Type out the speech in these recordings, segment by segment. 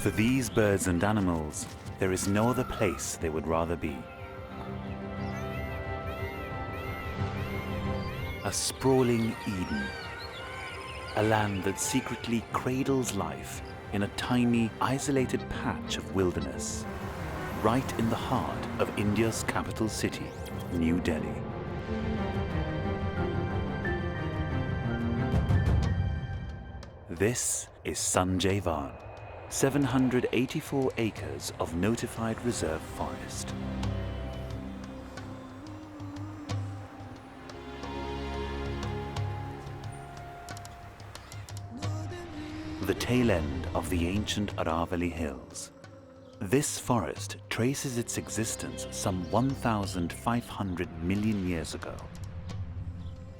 For these birds and animals, there is no other place they would rather be. A sprawling Eden, a land that secretly cradles life in a tiny, isolated patch of wilderness, right in the heart of India's capital city, New Delhi. This is Sanjay Van, 784 acres of notified reserve forest. The tail end of the ancient Aravalli Hills. This forest traces its existence some 1,500 million years ago.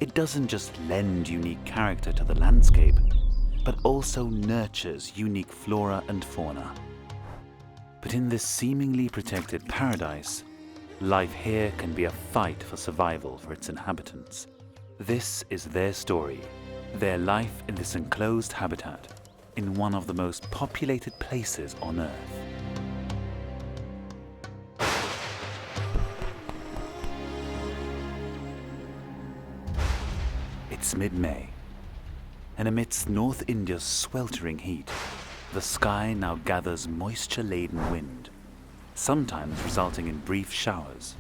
It doesn't just lend unique character to the landscape, but also nurtures unique flora and fauna. But in this seemingly protected paradise, life here can be a fight for survival for its inhabitants. This is their story, their life in this enclosed habitat, in one of the most populated places on Earth. It's mid-May, and amidst North India's sweltering heat, the sky now gathers moisture-laden wind, sometimes resulting in brief showers.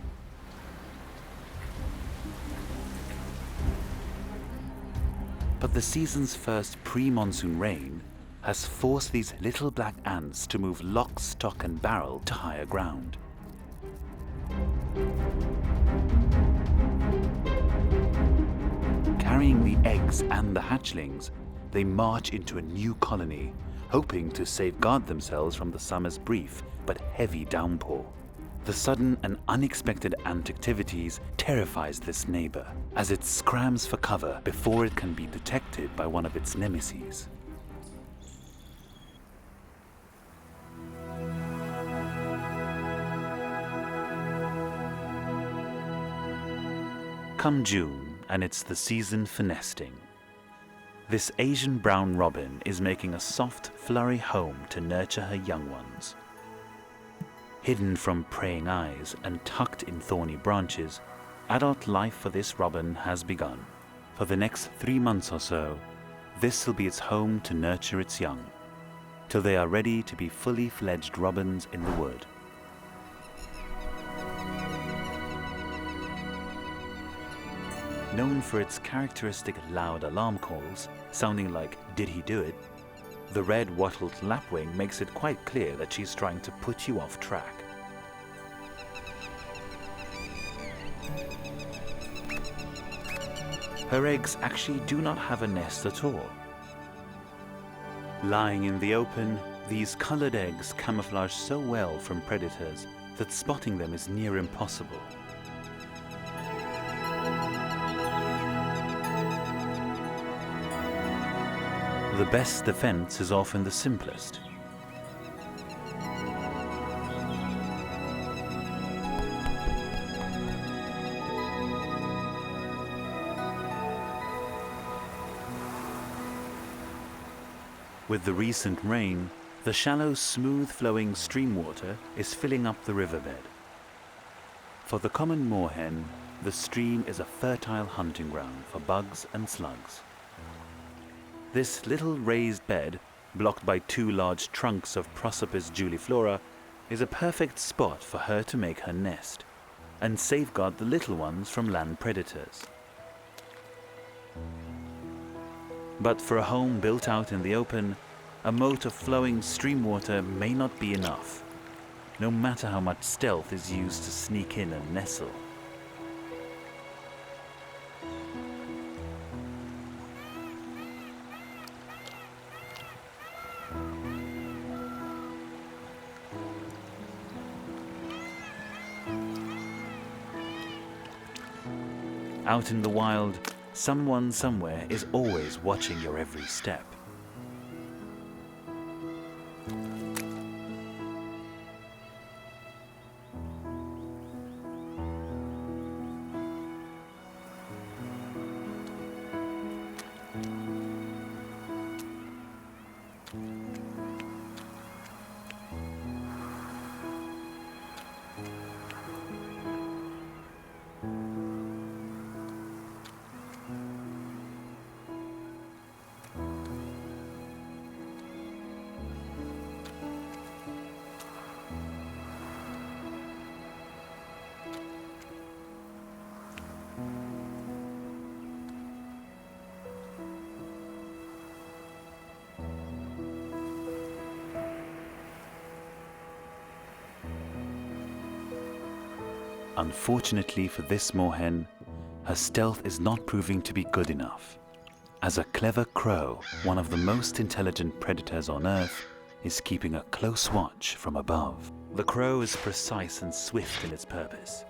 But the season's first pre-monsoon rain has forced these little black ants to move lock, stock and barrel to higher ground. Carrying the eggs and the hatchlings, they march into a new colony, hoping to safeguard themselves from the summer's brief but heavy downpour. The sudden and unexpected ant activities terrifies this neighbor, as it scrams for cover before it can be detected by one of its nemesis. Come June, and it's the season for nesting. This Asian brown robin is making a soft, flurry home to nurture her young ones. Hidden from praying eyes and tucked in thorny branches, adult life for this robin has begun. For the next 3 months or so, this will be its home to nurture its young, till they are ready to be fully fledged robins in the wood. Known for its characteristic loud alarm calls, sounding like "Did he do it?", the red wattled lapwing makes it quite clear that she's trying to put you off track. Her eggs actually do not have a nest at all. Lying in the open, these colored eggs camouflage so well from predators that spotting them is near impossible. The best defense is often the simplest. With the recent rain, the shallow, smooth-flowing stream water is filling up the riverbed. For the common moorhen, the stream is a fertile hunting ground for bugs and slugs. This little raised bed, blocked by 2 large trunks of Prosopis juliflora, is a perfect spot for her to make her nest and safeguard the little ones from land predators. But for a home built out in the open, a moat of flowing stream water may not be enough, no matter how much stealth is used to sneak in and nestle. Out in the wild, someone somewhere is always watching your every step. Unfortunately for this moorhen, her stealth is not proving to be good enough, as a clever crow, one of the most intelligent predators on Earth, is keeping a close watch from above. The crow is precise and swift in its purpose.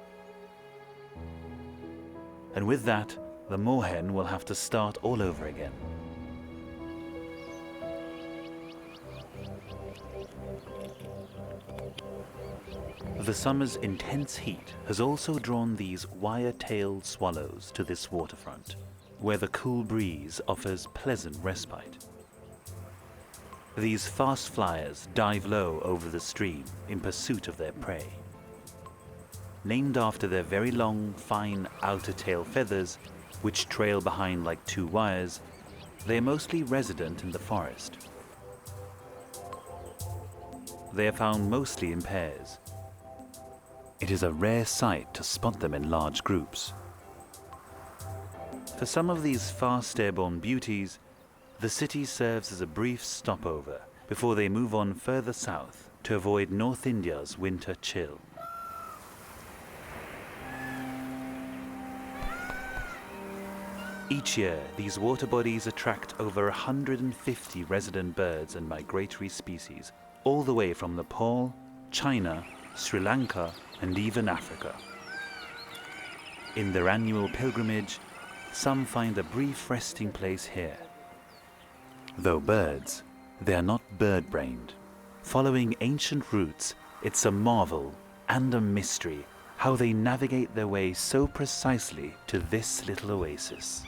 And with that, the moorhen will have to start all over again. The summer's intense heat has also drawn these wire-tailed swallows to this waterfront, where the cool breeze offers pleasant respite. These fast flyers dive low over the stream in pursuit of their prey. Named after their very long, fine outer tail feathers, which trail behind like two wires, they are mostly resident in the forest. They are found mostly in pairs. It is a rare sight to spot them in large groups. For some of these fast airborne beauties, the city serves as a brief stopover before they move on further south to avoid North India's winter chill. Each year, these water bodies attract over 150 resident birds and migratory species, all the way from Nepal, China, Sri Lanka, and even Africa. In their annual pilgrimage, some find a brief resting place here. Though birds, they are not bird-brained. Following ancient roots, it's a marvel and a mystery how they navigate their way so precisely to this little oasis.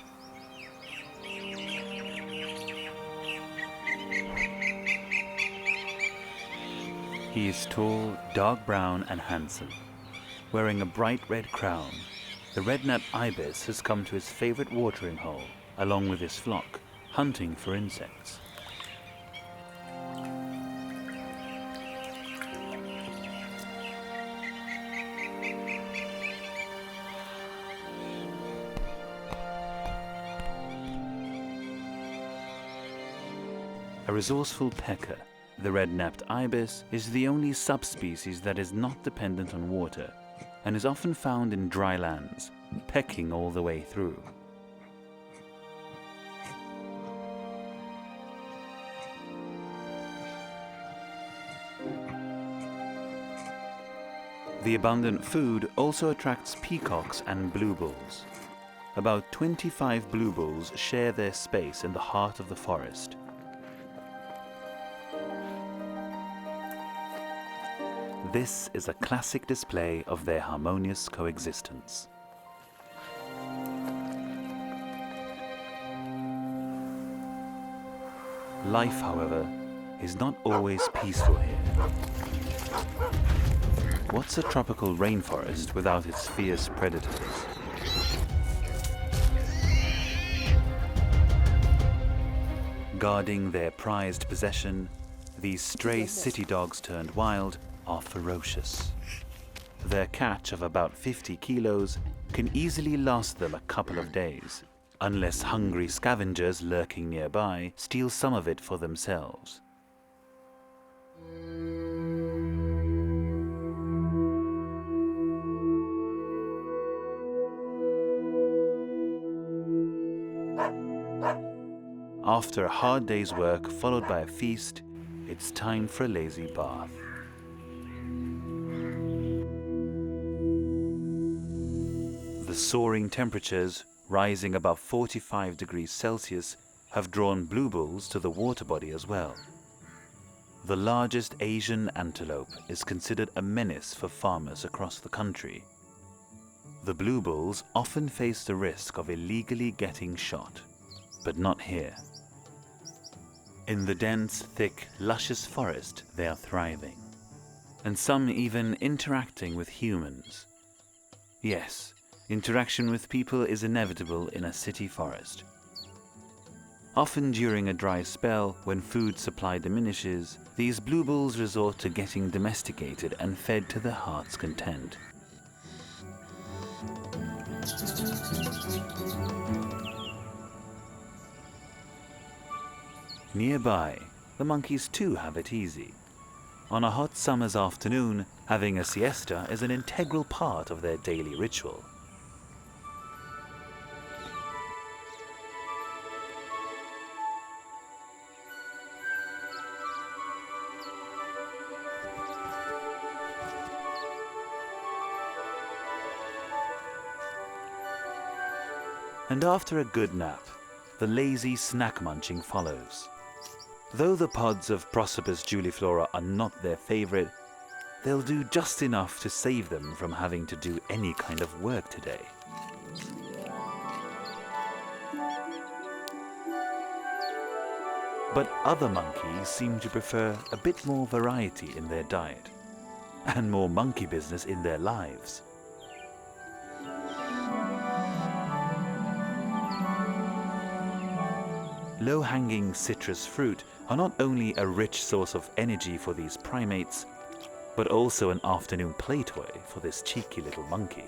He is tall, dark brown and handsome. Wearing a bright red crown, the red-napped ibis has come to his favorite watering hole, along with his flock, hunting for insects. A resourceful pecker, the red-napped ibis is the only subspecies that is not dependent on water and is often found in dry lands, pecking all the way through. The abundant food also attracts peacocks and bluebulls. About 25 bluebulls share their space in the heart of the forest. This is a classic display of their harmonious coexistence. Life, however, is not always peaceful here. What's a tropical rainforest without its fierce predators? Guarding their prized possession, these stray city dogs turned wild are ferocious. Their catch of about 50 kilos can easily last them a couple of days, unless hungry scavengers lurking nearby steal some of it for themselves. After a hard day's work followed by a feast, it's time for a lazy bath. The soaring temperatures, rising above 45 degrees Celsius, have drawn bluebulls to the water body as well. The largest Asian antelope is considered a menace for farmers across the country. The bluebulls often face the risk of illegally getting shot, but not here. In the dense, thick, luscious forest, they are thriving, and some even interacting with humans. Yes, interaction with people is inevitable in a city forest. Often during a dry spell, when food supply diminishes, these bluebulls resort to getting domesticated and fed to their heart's content. Nearby, the monkeys too have it easy. On a hot summer's afternoon, having a siesta is an integral part of their daily ritual. And after a good nap, the lazy snack munching follows. Though the pods of Prosopis juliflora are not their favorite, they'll do just enough to save them from having to do any kind of work today. But other monkeys seem to prefer a bit more variety in their diet, and more monkey business in their lives. Low-hanging citrus fruit are not only a rich source of energy for these primates, but also an afternoon play toy for this cheeky little monkey.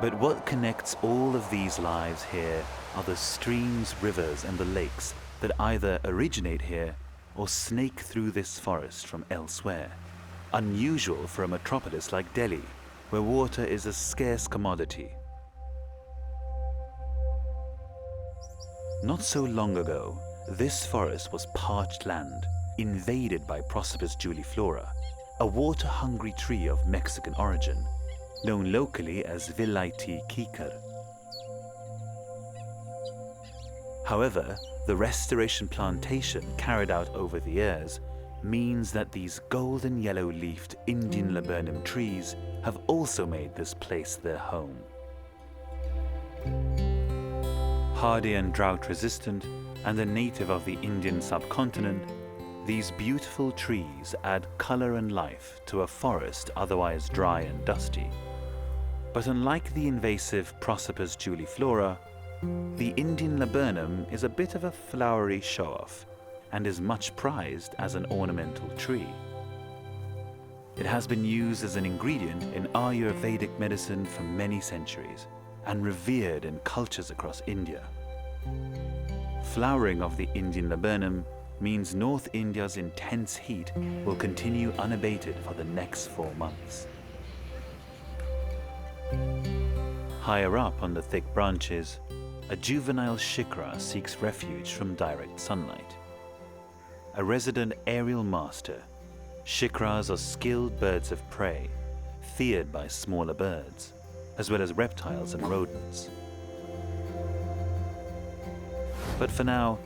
But what connects all of these lives here are the streams, rivers, and the lakes that either originate here or snake through this forest from elsewhere. Unusual for a metropolis like Delhi, where water is a scarce commodity. Not so long ago, this forest was parched land, invaded by Prosopis juliflora, a water-hungry tree of Mexican origin, known locally as Vilaiti kikar. However, the restoration plantation carried out over the years means that these golden yellow-leafed Indian laburnum trees have also made this place their home. Hardy and drought-resistant, and a native of the Indian subcontinent, these beautiful trees add color and life to a forest otherwise dry and dusty. But unlike the invasive Prosopis juliflora, the Indian laburnum is a bit of a flowery show-off and is much prized as an ornamental tree. It has been used as an ingredient in Ayurvedic medicine for many centuries and revered in cultures across India. Flowering of the Indian laburnum means North India's intense heat will continue unabated for the next 4 months. Higher up on the thick branches, a juvenile shikra seeks refuge from direct sunlight. A resident aerial master, shikras are skilled birds of prey, feared by smaller birds, as well as reptiles and rodents. But for now,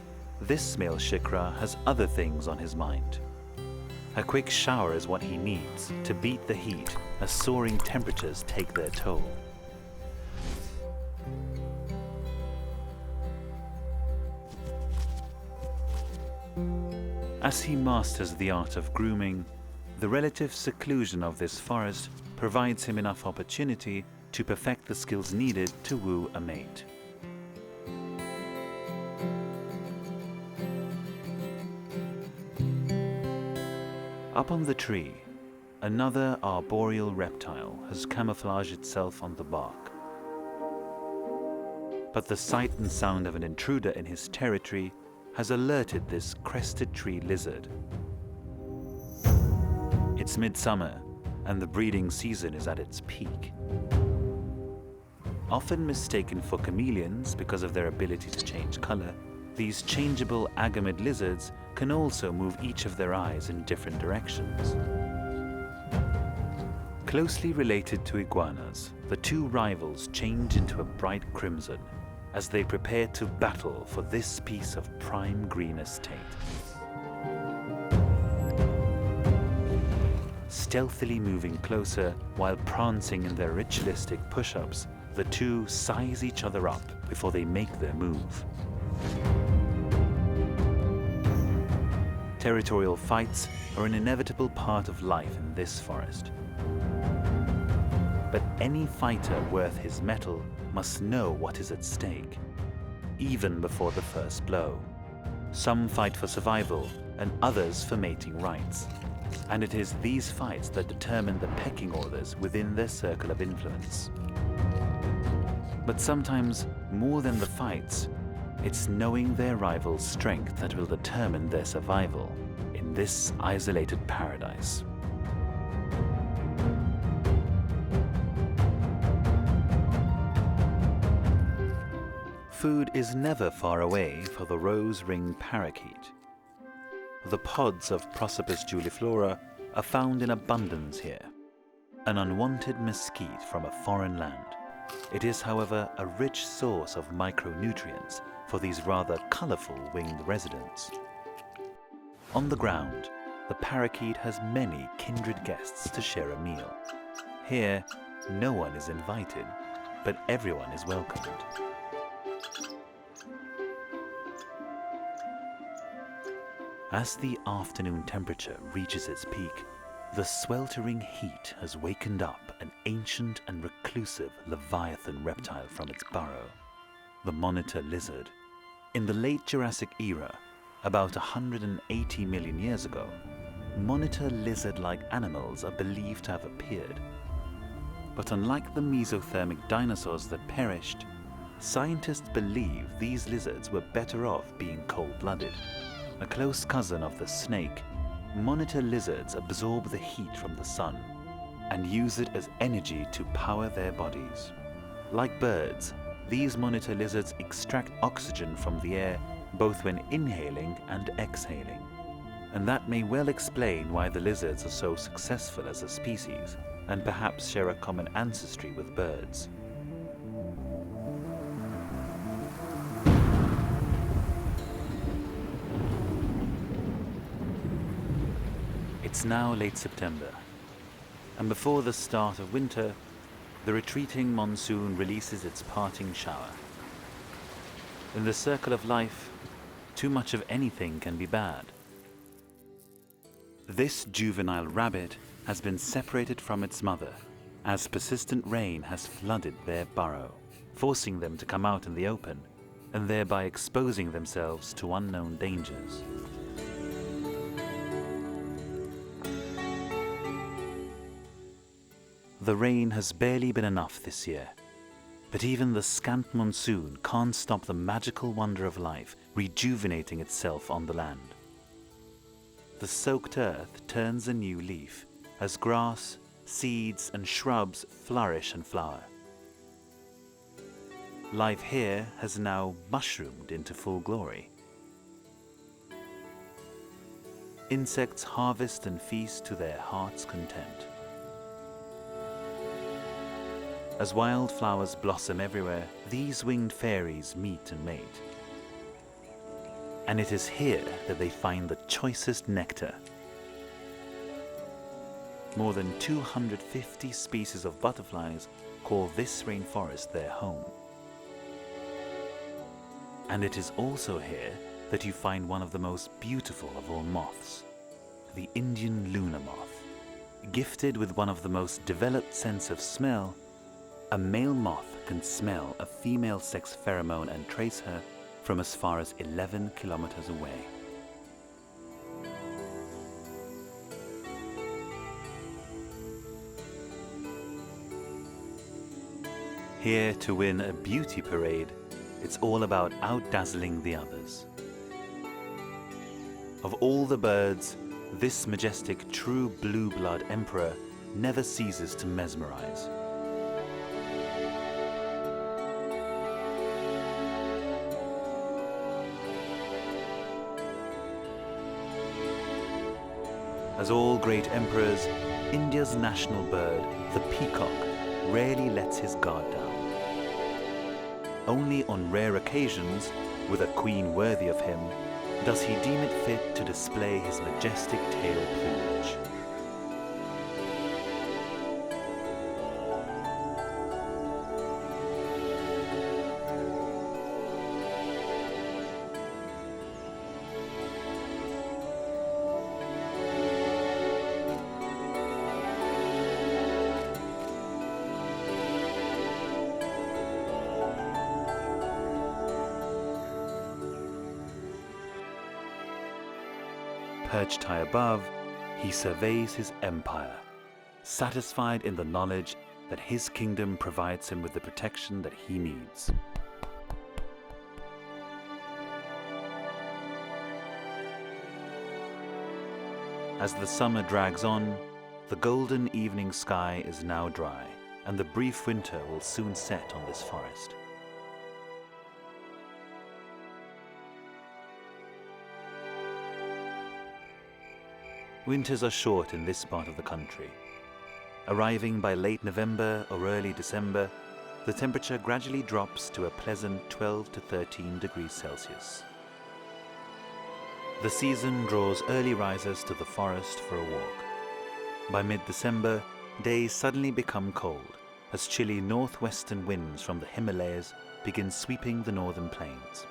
this male shikra has other things on his mind. A quick shower is what he needs to beat the heat as soaring temperatures take their toll. As he masters the art of grooming, the relative seclusion of this forest provides him enough opportunity to perfect the skills needed to woo a mate. Up on the tree, another arboreal reptile has camouflaged itself on the bark. But the sight and sound of an intruder in his territory has alerted this crested tree lizard. It's midsummer, and the breeding season is at its peak. Often mistaken for chameleons because of their ability to change color, these changeable agamid lizards can also move each of their eyes in different directions. Closely related to iguanas, the two rivals change into a bright crimson as they prepare to battle for this piece of prime green estate. Stealthily moving closer while prancing in their ritualistic push-ups, the two size each other up before they make their move. Territorial fights are an inevitable part of life in this forest. But any fighter worth his mettle must know what is at stake, even before the first blow. Some fight for survival and others for mating rights. And it is these fights that determine the pecking orders within their circle of influence. But sometimes, more than the fights, it's knowing their rival's strength that will determine their survival in this isolated paradise. Food is never far away for the rose-ringed parakeet. The pods of Prosopis juliflora are found in abundance here, an unwanted mesquite from a foreign land. It is, however, a rich source of micronutrients for these rather colourful winged residents. On the ground, the parakeet has many kindred guests to share a meal. Here, no one is invited, but everyone is welcomed. As the afternoon temperature reaches its peak, the sweltering heat has wakened up an ancient and reclusive leviathan reptile from its burrow, the monitor lizard. In the late Jurassic era, about 180 million years ago, monitor lizard-like animals are believed to have appeared. But unlike the mesothermic dinosaurs that perished, scientists believe these lizards were better off being cold-blooded. A close cousin of the snake, monitor lizards absorb the heat from the sun and use it as energy to power their bodies. Like birds, these monitor lizards extract oxygen from the air both when inhaling and exhaling. And that may well explain why the lizards are so successful as a species and perhaps share a common ancestry with birds. It's now late September, and before the start of winter, the retreating monsoon releases its parting shower. In the circle of life, too much of anything can be bad. This juvenile rabbit has been separated from its mother, as persistent rain has flooded their burrow, forcing them to come out in the open, and thereby exposing themselves to unknown dangers. The rain has barely been enough this year, but even the scant monsoon can't stop the magical wonder of life rejuvenating itself on the land. The soaked earth turns a new leaf as grass, seeds and shrubs flourish and flower. Life here has now mushroomed into full glory. Insects harvest and feast to their heart's content. As wildflowers blossom everywhere, these winged fairies meet and mate. And it is here that they find the choicest nectar. More than 250 species of butterflies call this rainforest their home. And it is also here that you find one of the most beautiful of all moths, the Indian lunar moth. Gifted with one of the most developed sense of smell, a male moth can smell a female sex pheromone and trace her from as far as 11 kilometers away. Here to win a beauty parade, it's all about outdazzling the others. Of all the birds, this majestic true blue blood emperor never ceases to mesmerize. As all great emperors, India's national bird, the peacock, rarely lets his guard down. Only on rare occasions, with a queen worthy of him, does he deem it fit to display his majestic tail plumage. Perched high above, he surveys his empire, satisfied in the knowledge that his kingdom provides him with the protection that he needs. As the summer drags on, the golden evening sky is now dry, and the brief winter will soon set on this forest. Winters are short in this part of the country. Arriving by late November or early December, the temperature gradually drops to a pleasant 12 to 13 degrees Celsius. The season draws early risers to the forest for a walk. By mid-December, days suddenly become cold as chilly northwestern winds from the Himalayas begin sweeping the northern plains.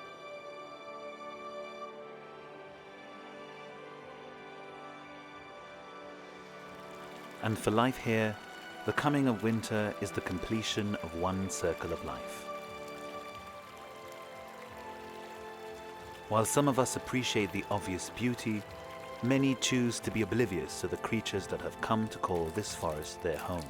And for life here, the coming of winter is the completion of one circle of life. While some of us appreciate the obvious beauty, many choose to be oblivious to the creatures that have come to call this forest their home.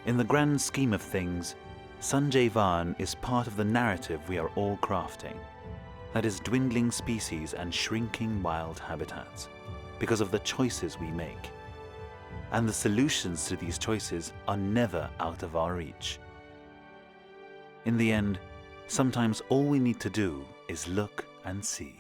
In the grand scheme of things, Sanjay Van is part of the narrative we are all crafting. That is dwindling species and shrinking wild habitats, because of the choices we make. And the solutions to these choices are never out of our reach. In the end, sometimes all we need to do is look and see.